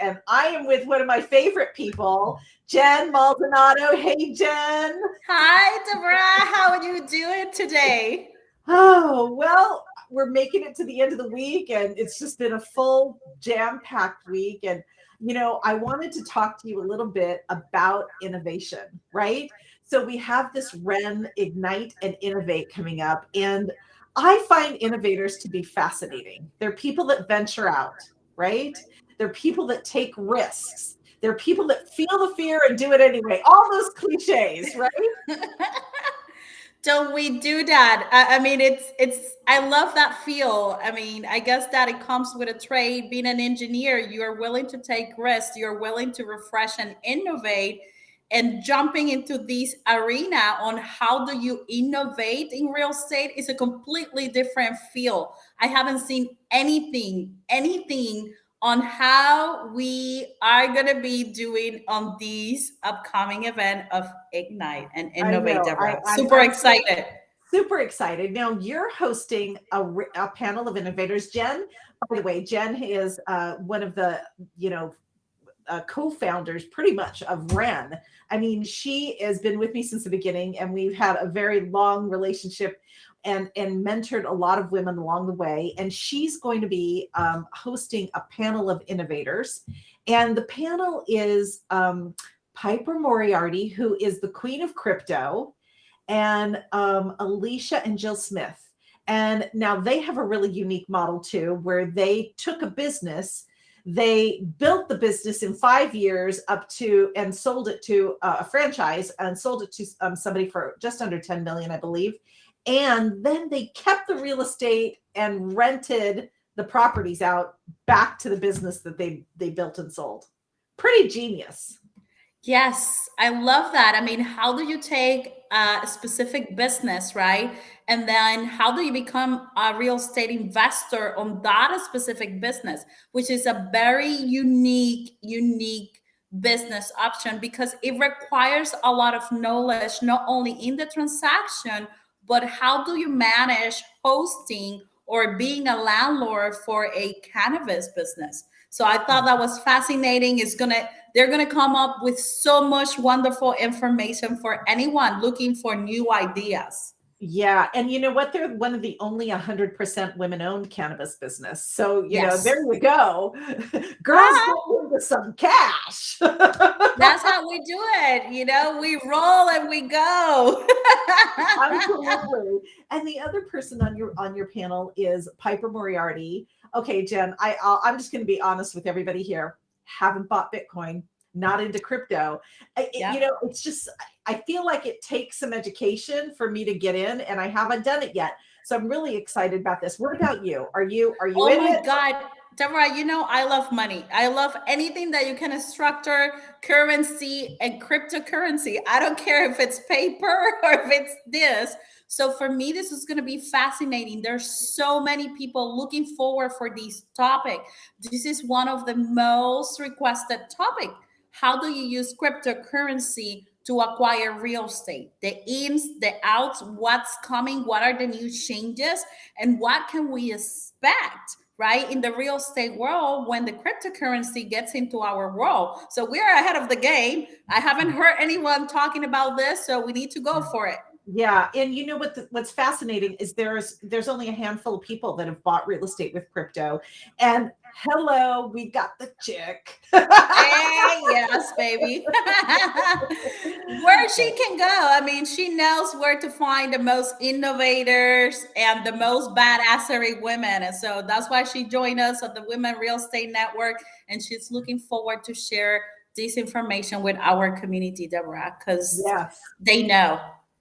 and I am with one of my favorite people, Jen Maldonado. Hey, Jen. Hi, Deborah. How are you doing today? Oh, well, we're making it to the end of the week, and it's just been a full jam-packed week. And, I wanted to talk to you a little bit about innovation, right? So we have this WREN Ignite and Innovate coming up, and I find innovators to be fascinating. They're people that venture out, right? They're people that take risks. They're people that feel the fear and do it anyway. All those cliches, right? Don't we do that? I mean, it's. I love that feel. I mean, I guess that it comes with a trade. Being an engineer, you are willing to take risks. You're willing to refresh and innovate. And jumping into this arena on how do you innovate in real estate is a completely different feel. I haven't seen anything on how we are going to be doing on this upcoming event of Ignite and I Innovate, know. Deborah. Super I'm excited. super excited. Now you're hosting a panel of innovators. Jen, by the way, Jen is one of the, co-founders pretty much of WREN. I mean, she has been with me since the beginning, and we've had a very long relationship and mentored a lot of women along the way. And she's going to be hosting a panel of innovators. And the panel is Piper Moriarty, who is the queen of crypto, and Alicia and Jill Smith. And now they have a really unique model too, where they took a business, they built the business in 5 years up to and sold it to a franchise and sold it to somebody for just under 10 million, I believe. And then they kept the real estate and rented the properties out back to the business that they built and sold. Pretty genius. Yes, I love that. I mean, how do you take a specific business, right? And then how do you become a real estate investor on that specific business, which is a very unique business option because it requires a lot of knowledge, not only in the transaction, but how do you manage hosting or being a landlord for a cannabis business? So I thought that was fascinating. They're gonna come up with so much wonderful information for anyone looking for new ideas. Yeah, and you know what? They're one of the only 100% women-owned cannabis business. So, Yes. there you go. Girls Ah, go into some cash. that's how we do it. We roll and we go. Absolutely. And the other person on your panel is Piper Moriarty. Okay, Jen, I'm just going to be honest with everybody here. Haven't bought Bitcoin, not into crypto. Yeah. It's just I feel like it takes some education for me to get in, and I haven't done it yet. So I'm really excited about this. What about you? Are you Oh in my it? God. Deborah, I love money. I love anything that you can structure currency and cryptocurrency. I don't care if it's paper or if it's this. So for me, this is going to be fascinating. There's so many people looking forward for this topic. This is one of the most requested topic. How do you use cryptocurrency to acquire real estate? The ins, the outs, what's coming, what are the new changes, and what can we expect, right, in the real estate world when the cryptocurrency gets into our world? So we're ahead of the game. I haven't heard anyone talking about this, so we need to go for it. Yeah, and you know what's fascinating is there's only a handful of people that have bought real estate with crypto, and hello, we got the chick. Hey, yes, baby. Where she can go. I mean, she knows where to find the most innovators and the most badassery women. And so that's why she joined us at the Women Real Estate Network. And she's looking forward to share this information with our community, Deborah, because Yes, they know.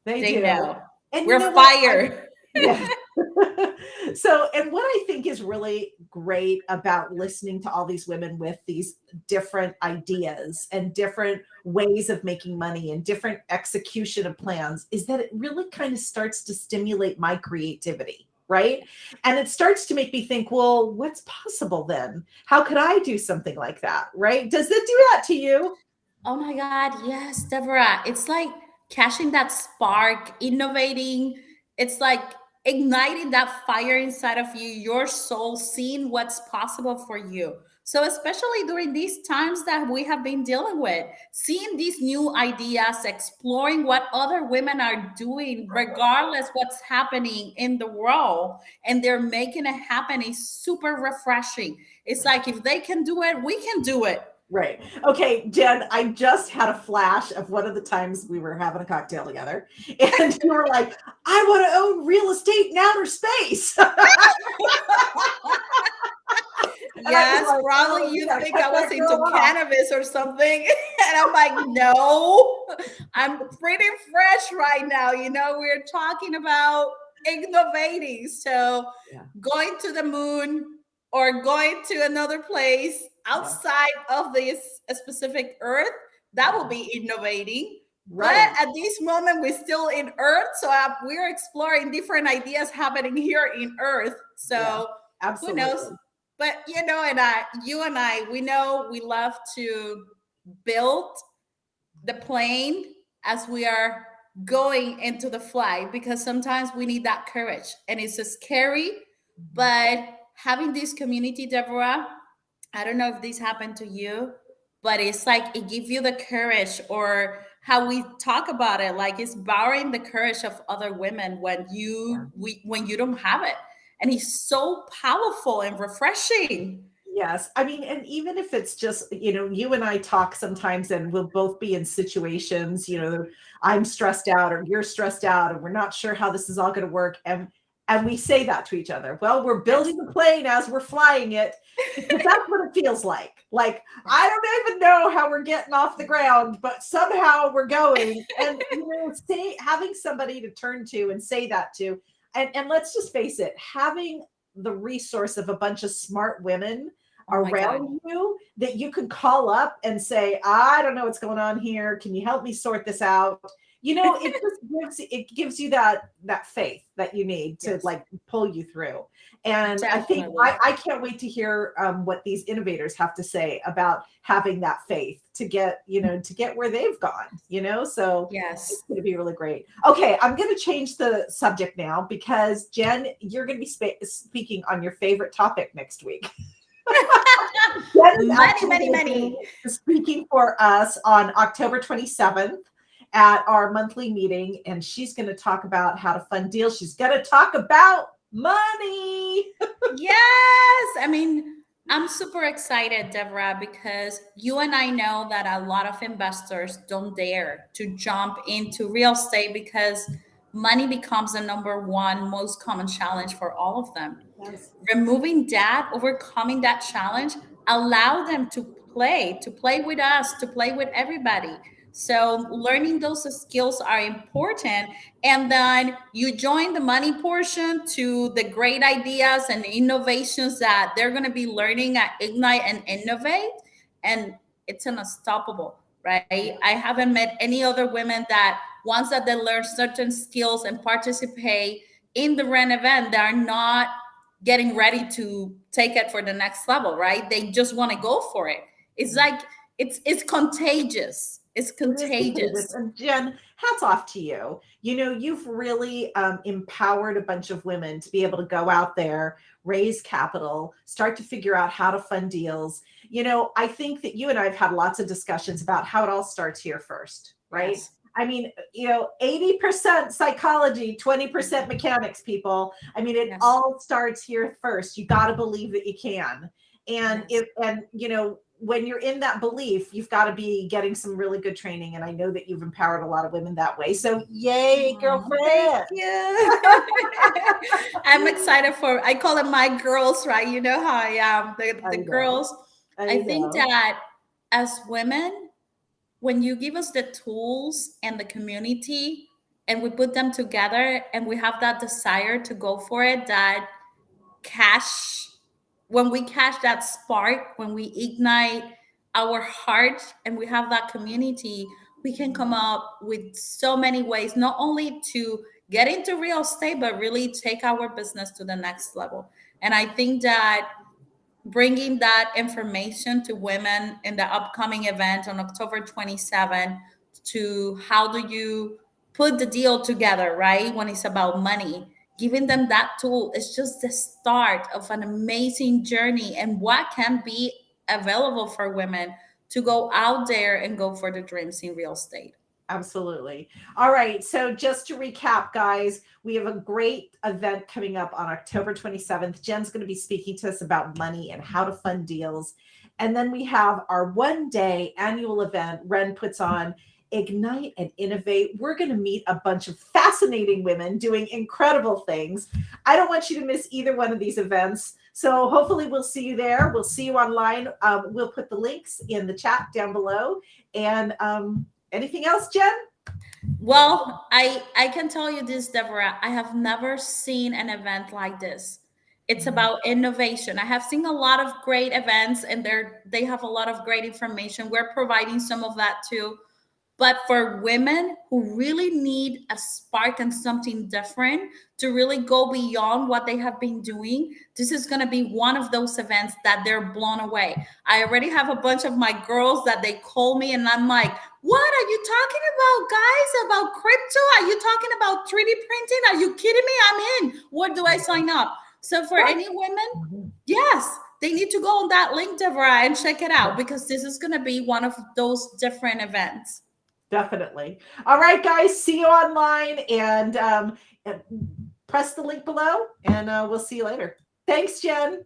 they They do. know. And you We're know what? fired. Yeah. So, and what I think is really great about listening to all these women with these different ideas and different ways of making money and different execution of plans is that it really kind of starts to stimulate my creativity, right? And it starts to make me think, well, what's possible then? How could I do something like that, right? Does it do that to you? Oh my God, yes, Deborah. It's like catching that spark, innovating. It's like igniting that fire inside of you, your soul, seeing what's possible for you. So, especially during these times that we have been dealing with, seeing these new ideas, exploring what other women are doing, regardless what's happening in the world, and they're making it happen is super refreshing. It's like if they can do it, we can do it. Right. Okay, Jen, I just had a flash of one of the times we were having a cocktail together, and you were like, I want to own real estate in outer space. Yes, like, probably oh, you yeah, think cut I was that into girl off. cannabis or something. And I'm like, no, I'm pretty fresh right now. We're talking about innovating. So Yeah. going to the moon or going to another place outside of this specific earth, that will be innovating. But Right. at this moment, we're still in Earth, so we're exploring different ideas happening here in Earth. So who Absolutely. knows? But you and I, we know we love to build the plane as we are going into the flight, because sometimes we need that courage, and it's scary. But having this community, Deborah, I don't know if this happened to you, but it's like it gives you the courage, or how we talk about it, like it's borrowing the courage of other women when when you don't have it, and it's so powerful and refreshing. Yes. I mean, and even if it's just, you and I talk sometimes and we'll both be in situations, I'm stressed out or you're stressed out and we're not sure how this is all going to work. And we say that to each other. Well, we're building the plane as we're flying it, because that's what it feels like. Like, I don't even know how we're getting off the ground, but somehow we're going. And having somebody to turn to and say that to, and let's just face it, having the resource of a bunch of smart women around you that you can call up and say, I don't know what's going on here. Can you help me sort this out? It gives you that faith that you need to like pull you through. And Definitely. I think I can't wait to hear what these innovators have to say about having that faith to get where they've gone, so Yes. it's going to be really great. Okay, I'm going to change the subject now, because Jen, you're going to be speaking on your favorite topic next week. Money. Speaking for us on October 27th at our monthly meeting, and she's going to talk about how to fund deals. She's going to talk about money. Yes. I mean, I'm super excited, Deborah, because you and I know that a lot of investors don't dare to jump into real estate because money becomes the number one most common challenge for all of them. Yes. Removing that, overcoming that challenge, allow them to play with us, to play with everybody. So learning those skills are important. And then you join the money portion to the great ideas and innovations that they're going to be learning at Ignite and Innovate. And it's unstoppable, right? I haven't met any other women that once that they learn certain skills and participate in the WREN event, they are not getting ready to take it for the next level, right? They just want to go for it. It's like it's contagious. It's contagious. And Jen, hats off to you. You've really empowered a bunch of women to be able to go out there, raise capital, start to figure out how to fund deals. I think that you and I have had lots of discussions about how it all starts here first, right? Yes. I mean, 80% psychology, 20% mechanics, people. I mean, it all starts here first. You got to believe that you can. And when you're in that belief, you've got to be getting some really good training. And I know that you've empowered a lot of women that way. So yay, girlfriend. Thank you. I'm excited I call them my girls, right? You know how I am, the girls. I think that as women, when you give us the tools and the community and we put them together and we have that desire to go for it, when we catch that spark, when we ignite our heart and we have that community, we can come up with so many ways, not only to get into real estate, but really take our business to the next level. And I think that bringing that information to women in the upcoming event on October 27th, to how do you put the deal together, right? When it's about money, giving them that tool is just the start of an amazing journey and what can be available for women to go out there and go for the dreams in real estate. Absolutely. All right. So just to recap, guys, we have a great event coming up on October 27th. Jen's going to be speaking to us about money and how to fund deals. And then we have our 1-day annual event WREN puts on, Ignite and Innovate. We're going to meet a bunch of fascinating women doing incredible things. I don't want you to miss either one of these events. So hopefully we'll see you there. We'll see you online. We'll put the links in the chat down below. And anything else, Jen? Well, I can tell you this, Deborah. I have never seen an event like this. It's about innovation. I have seen a lot of great events, and they have a lot of great information. We're providing some of that too. But for women who really need a spark and something different to really go beyond what they have been doing, this is going to be one of those events that they're blown away. I already have a bunch of my girls that they call me and I'm like, what are you talking about, guys? About crypto? Are you talking about 3D printing? Are you kidding me? I'm in. Where do I sign up? So for any women, yes, they need to go on that link, Deborah, and check it out, because this is going to be one of those different events. Definitely. All right, guys, see you online, and press the link below, and we'll see you later. Thanks, Jen.